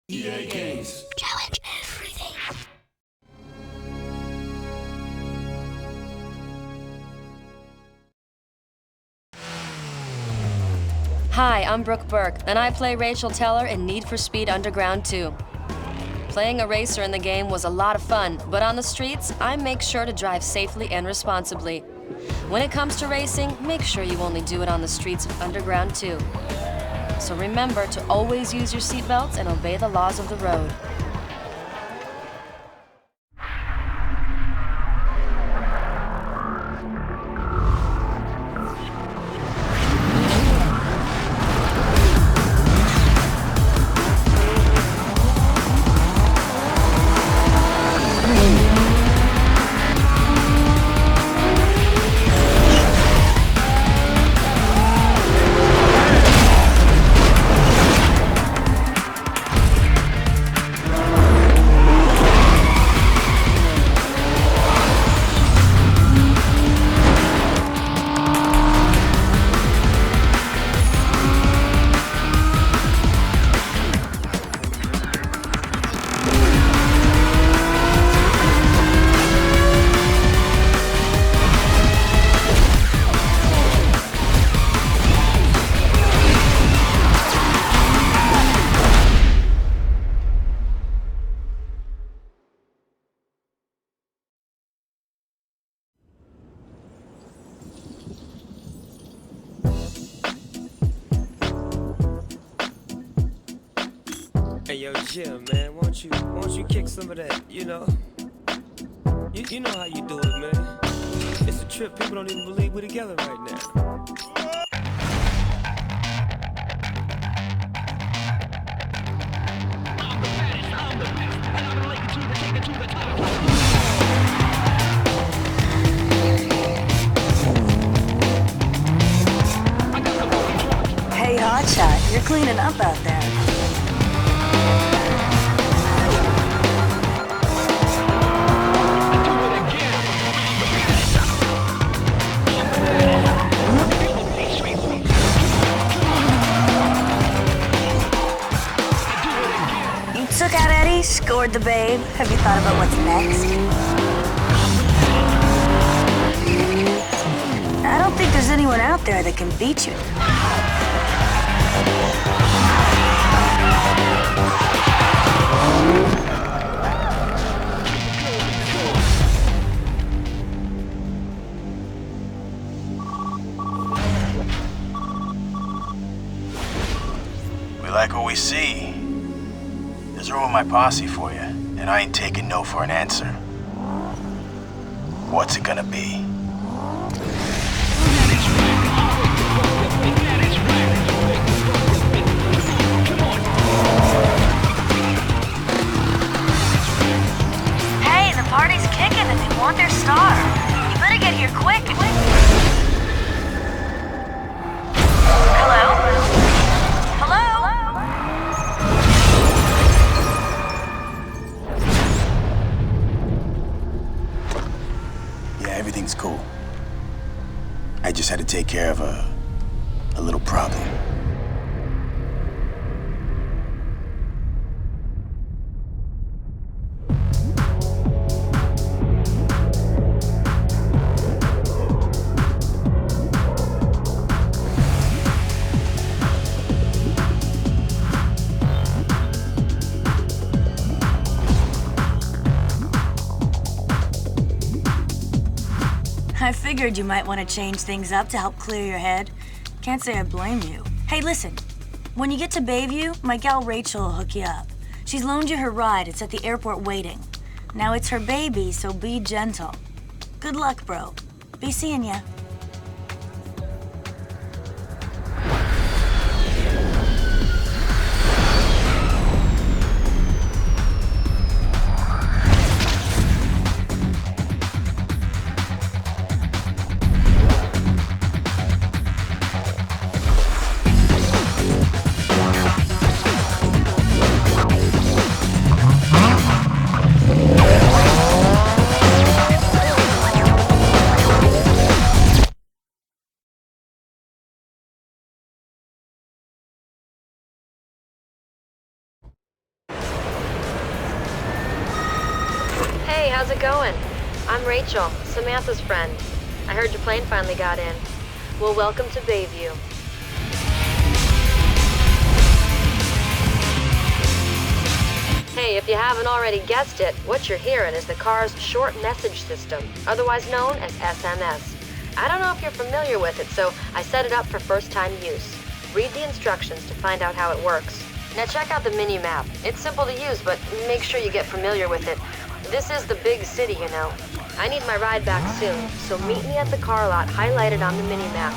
EA Games. Challenge everything. Hi, I'm Brooke Burke, and I play Rachel Teller in Need for Speed Underground 2. Playing a racer in the game was a lot of fun, but on the streets, I make sure to drive safely and responsibly. When it comes to racing, make sure you only do it on the streets of Underground 2. So remember to always use your seatbelts and obey the laws of the road. Hey yo, Jim, man, won't you kick some of that, you know? You know how you do it, man. It's a trip, people don't even believe we're together right now. Hey, Hotshot, you're cleaning up out there. You took out Eddie, scored the babe. Have you thought about what's next? I don't think there's anyone out there that can beat you. We like what we see. There's room in my posse for you, and I ain't taking no for an answer. What's it gonna be? Hey, the party's kicking and they want their star. You better get here quick. Hello? Hello? Yeah, everything's cool. I just had to take care of a little problem. I figured you might want to change things up to help clear your head. Can't say I blame you. Hey, listen. When you get to Bayview, my gal Rachel will hook you up. She's loaned you her ride. It's at the airport waiting. Now it's her baby, so be gentle. Good luck, bro. Be seeing ya. Hey, how's it going? I'm Rachel, Samantha's friend. I heard your plane finally got in. Well, welcome to Bayview. Hey, if you haven't already guessed it, what you're hearing is the car's short message system, otherwise known as SMS. I don't know if you're familiar with it, so I set it up for first-time use. Read the instructions to find out how it works. Now check out the mini-map. It's simple to use, but make sure you get familiar with it. This is the big city, you know. I need my ride back soon, so meet me at the car lot highlighted on the mini-map.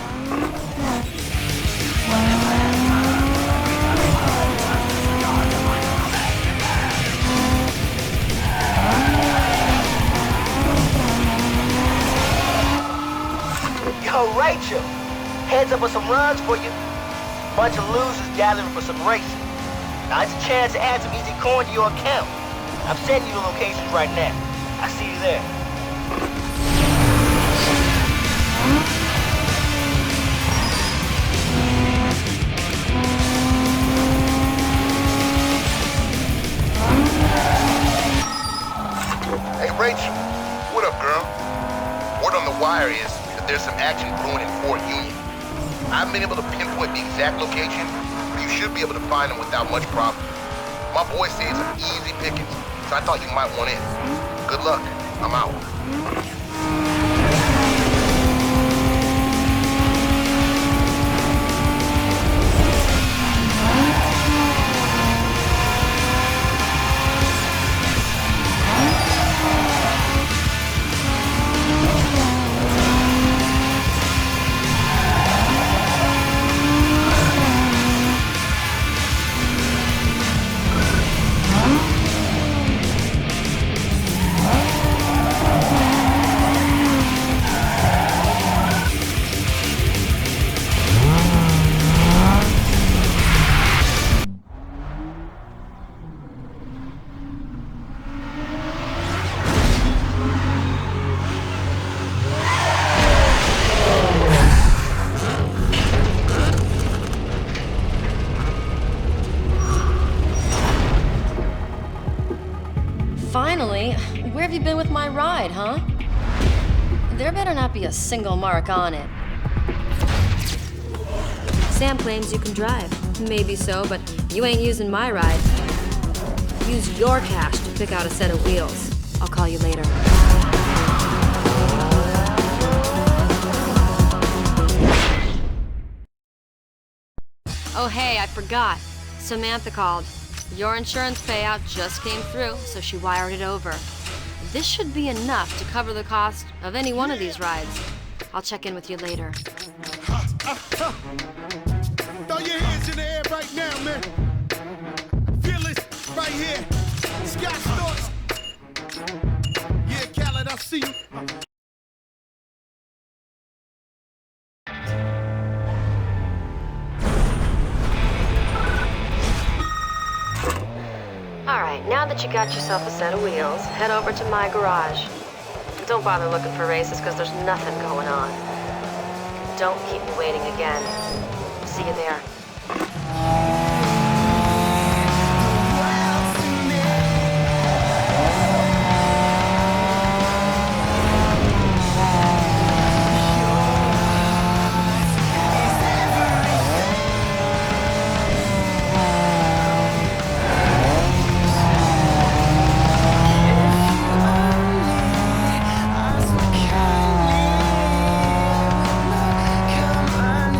Yo, Rachel, heads up with some runs for you. Bunch of losers gathering for some racing. Now it's a chance to add some easy coin to your account. I'm sending you the locations right now. I'll see you there. Hey, Rachel. What up, girl? Word on the wire is that there's some action brewing in Fort Union. I haven't been able to pinpoint the exact location, but you should be able to find them without much problem. My boy says some easy pickings, so I thought you might want in. Good luck. I'm out. Finally, where have you been with my ride, huh? There better not be a single mark on it. Sam claims you can drive. Maybe so, but you ain't using my ride. Use your cash to pick out a set of wheels. I'll call you later. Oh, hey, I forgot. Samantha called. Your insurance payout just came through, so she wired it over. This should be enough to cover the cost of any one of these rides. I'll check in with you later. Throw your hands in the air right now, man. Feel it right here. Scott Storch. Yeah, Khaled, I see you. All right, now that you got yourself a set of wheels, head over to my garage. Don't bother looking for races, because there's nothing going on. Don't keep me waiting again. See you there. Come on,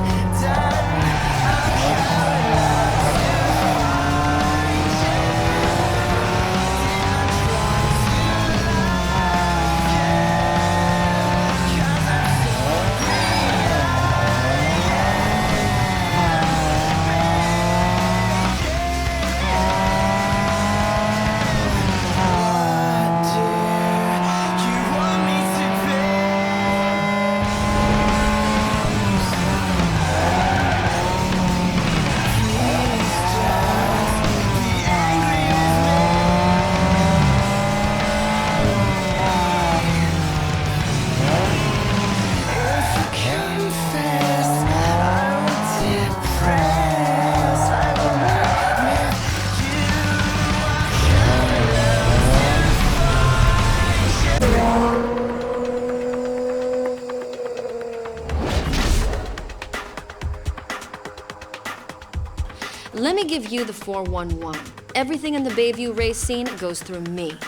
Let me give you the 411. Everything in the Bayview race scene goes through me.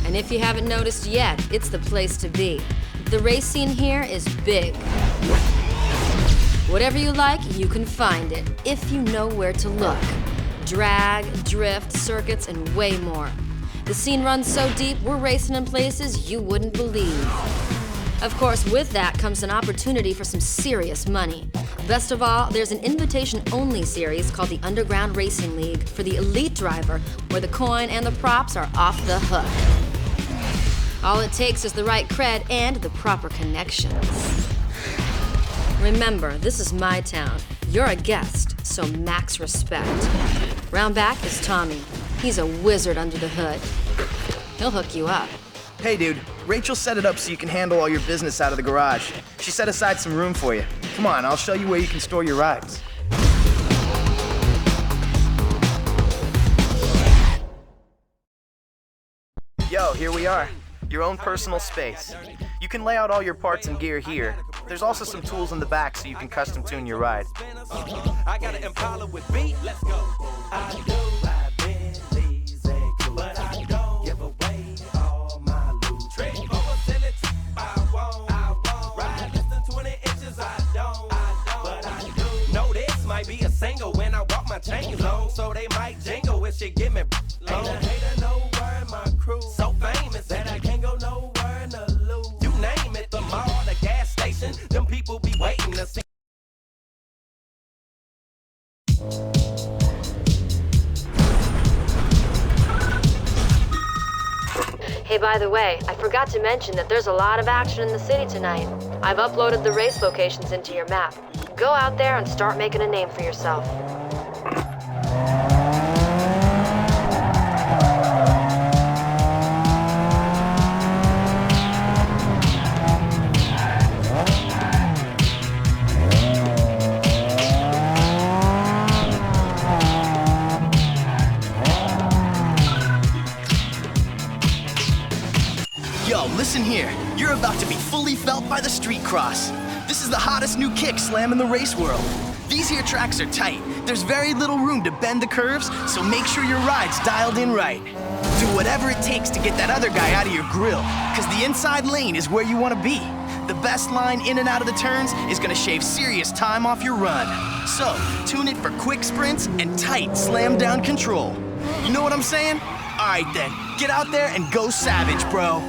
And if you haven't noticed yet, it's the place to be. The race scene here is big. Whatever you like, you can find it, if you know where to look. Drag, drift, circuits, and way more. The scene runs so deep, we're racing in places you wouldn't believe. Of course, with that comes an opportunity for some serious money. Best of all, there's an invitation-only series called the Underground Racing League for the elite driver, where the coin and the props are off the hook. All it takes is the right cred and the proper connections. Remember, this is my town. You're a guest, so max respect. Round back is Tommy. He's a wizard under the hood. He'll hook you up. Hey dude, Rachel set it up so you can handle all your business out of the garage. She set aside some room for you. Come on, I'll show you where you can store your rides. Yo, here we are. Your own personal space. You can lay out all your parts and gear here. There's also some tools in the back so you can custom tune your ride. I got an Impala with beat. Let's go. I do ride Bentleys and cool, but I don't give away all my loot. Trick facility, I won't. Ride less than 20 inches, I don't. But I do. No, this might be a single when I walk my chains low, so they might jingle if she give me low. Ain't a hater nowhere in my crew. So famous that I can't go nowhere in the loop. You name it, the mall, the gas station, them people be waiting to see. Hey, by the way, I forgot to mention that there's a lot of action in the city tonight. I've uploaded the race locations into your map. Go out there and start making a name for yourself. Yo, listen here. You're about to be fully felt by the street cross. This is the hottest new kick slam in the race world. These here tracks are tight. There's very little room to bend the curves, so make sure your ride's dialed in right. Do whatever it takes to get that other guy out of your grill, because the inside lane is where you want to be. The best line in and out of the turns is gonna shave serious time off your run. So, tune it for quick sprints and tight slam down control. You know what I'm saying? All right then, get out there and go savage, bro.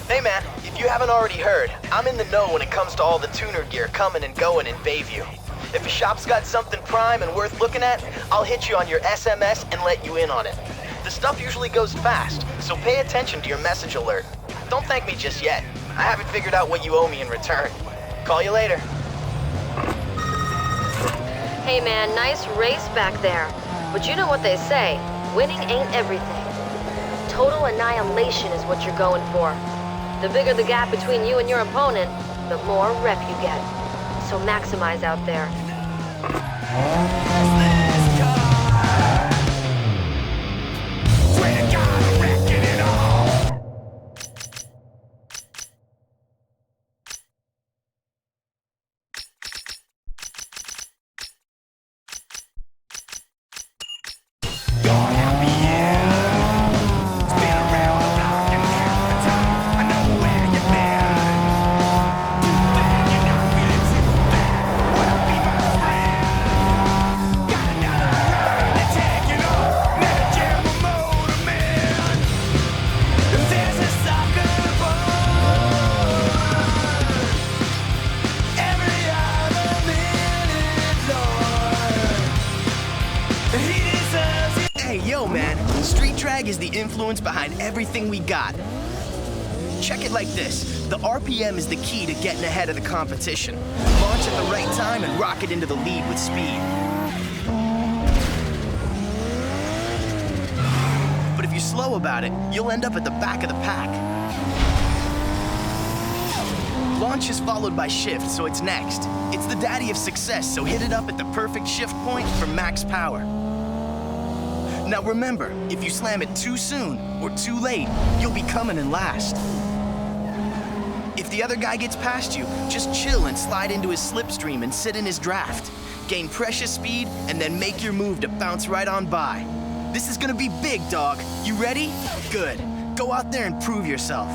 Hey man, if you haven't already heard, I'm in the know when it comes to all the tuner gear coming and going in Bayview. If a shop's got something prime and worth looking at, I'll hit you on your SMS and let you in on it. The stuff usually goes fast, so pay attention to your message alert. Don't thank me just yet. I haven't figured out what you owe me in return. Call you later. Hey man, nice race back there. But you know what they say, winning ain't everything. Total annihilation is what you're going for. The bigger the gap between you and your opponent, the more rep you get. So maximize out there. Hey, yo, man. Street drag is the influence behind everything we got. Check it like this. The RPM is the key to getting ahead of the competition. Launch at the right time and rocket into the lead with speed. But if you're slow about it, you'll end up at the back of the pack. Launch is followed by shift, so it's next. It's the daddy of success, so hit it up at the perfect shift point for max power. Now remember, if you slam it too soon or too late, you'll be coming in last. If the other guy gets past you, just chill and slide into his slipstream and sit in his draft. Gain precious speed and then make your move to bounce right on by. This is gonna be big, dog. You ready? Good. Go out there and prove yourself.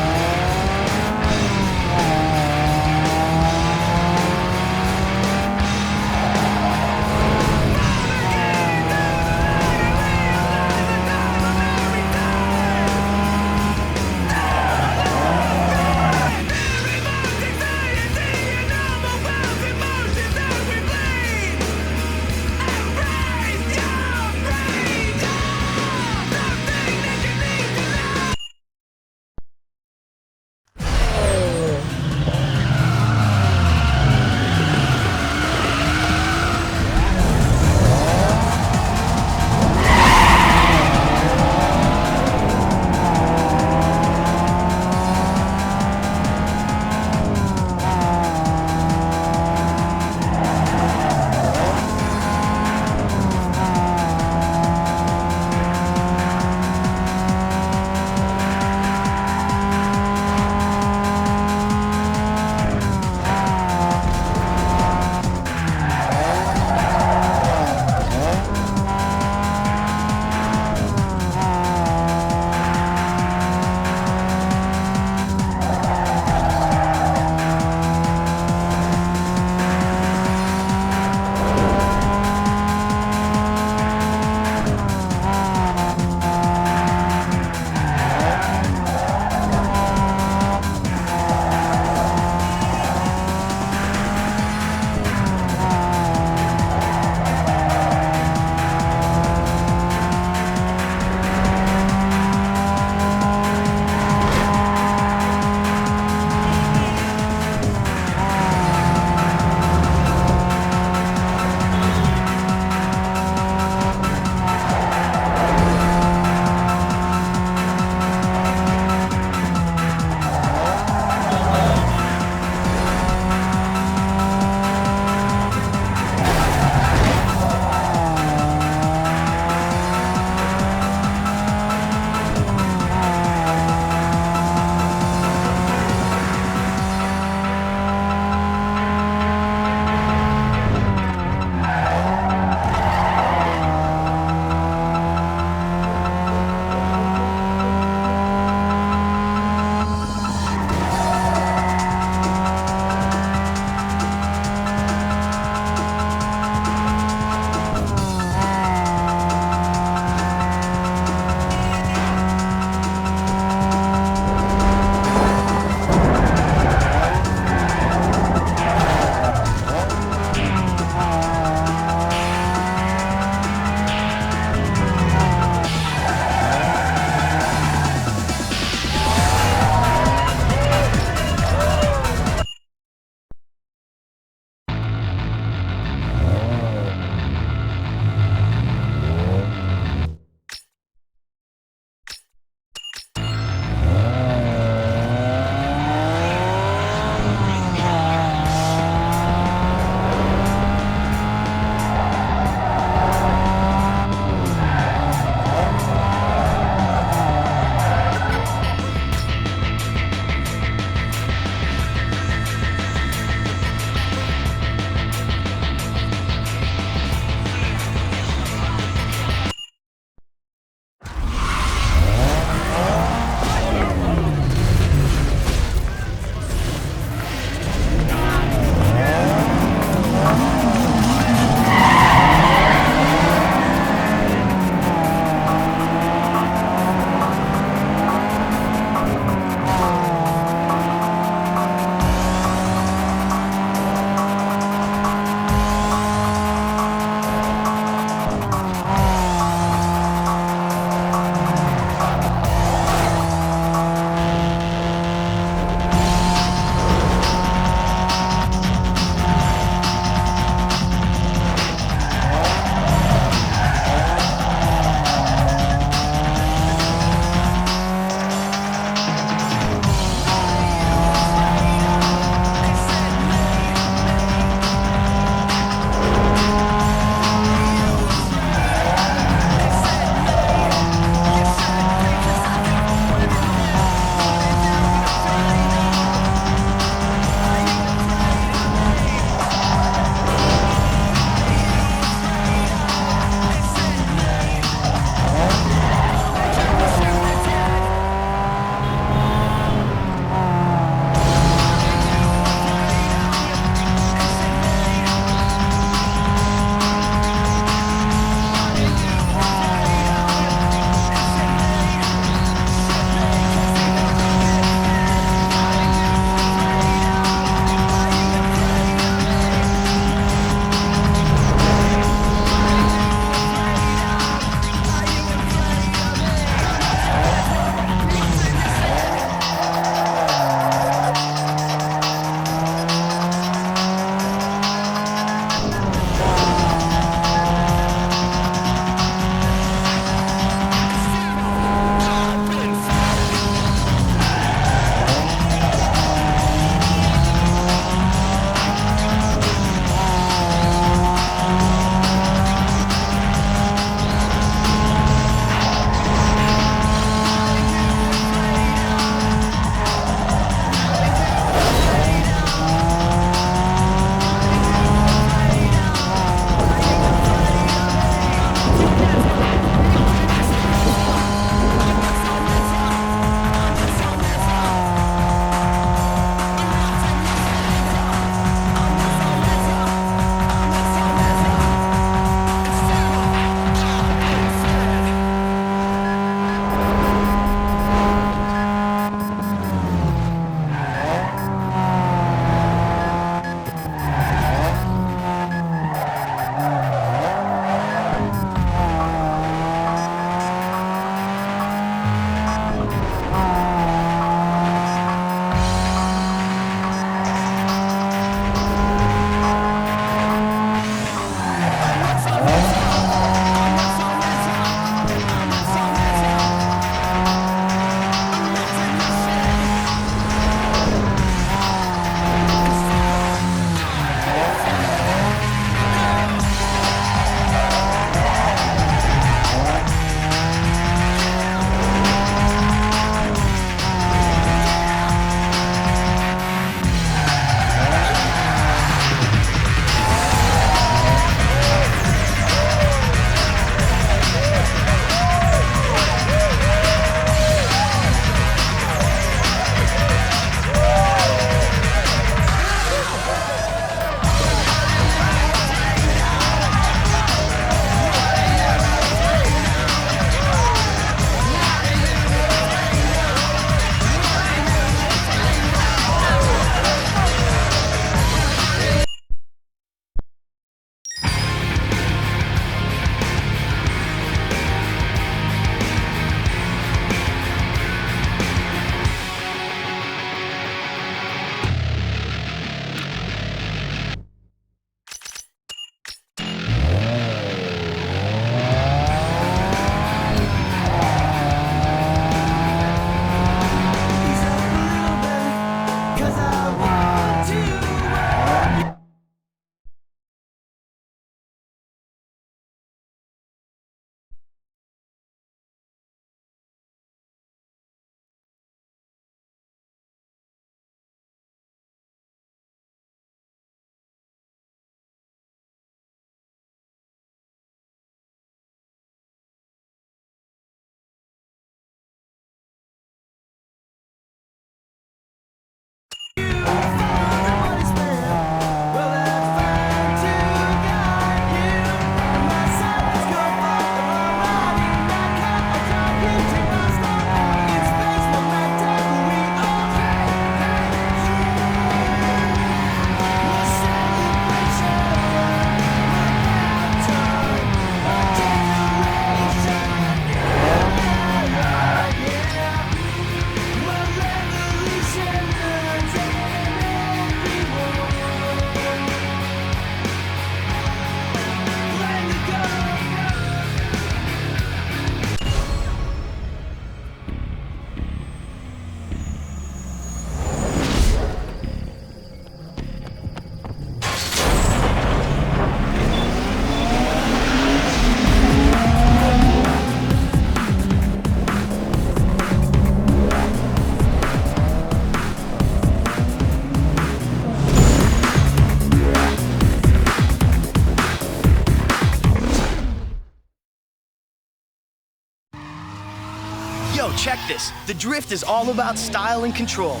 Yo, check this. The drift is all about style and control.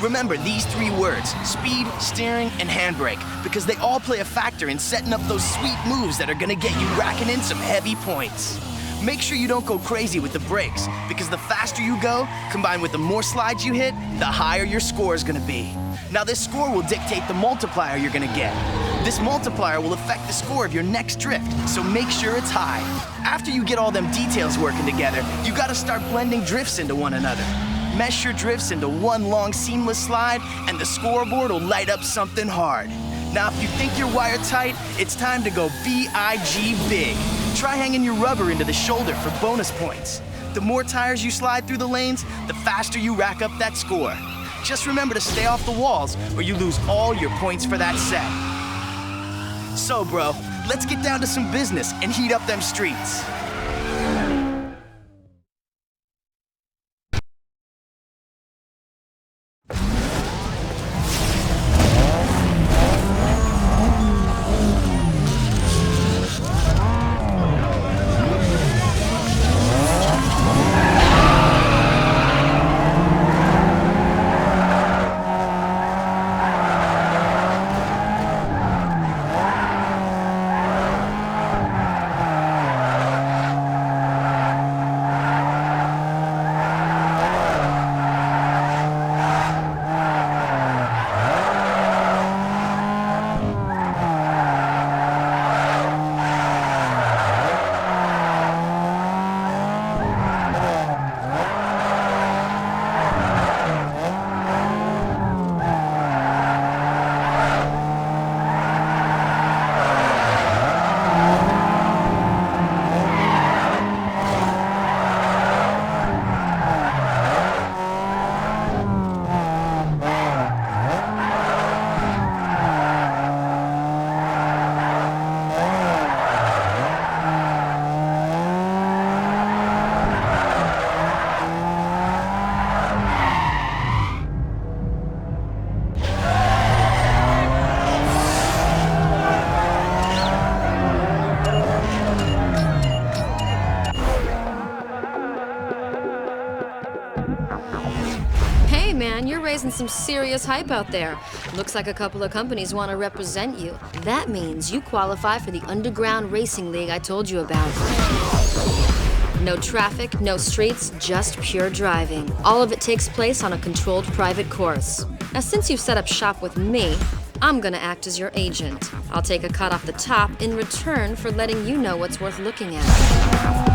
Remember these 3 words: speed, steering, and handbrake, because they all play a factor in setting up those sweet moves that are gonna get you racking in some heavy points. Make sure you don't go crazy with the brakes, because the faster you go, combined with the more slides you hit, the higher your score is gonna be. Now this score will dictate the multiplier you're gonna get. This multiplier will affect the score of your next drift, so make sure it's high. After you get all them details working together, you gotta start blending drifts into one another. Mesh your drifts into one long seamless slide, and the scoreboard will light up something hard. Now if you think you're wired tight, it's time to go B-I-G big. Try hanging your rubber into the shoulder for bonus points. The more tires you slide through the lanes, the faster you rack up that score. Just remember to stay off the walls, or you lose all your points for that set. So bro, let's get down to some business and heat up them streets. Man, you're raising some serious hype out there. Looks like a couple of companies want to represent you. That means you qualify for the underground racing league I told you about. No traffic, no streets, just pure driving. All of it takes place on a controlled private course. Now, since you've set up shop with me, I'm gonna act as your agent. I'll take a cut off the top in return for letting you know what's worth looking at.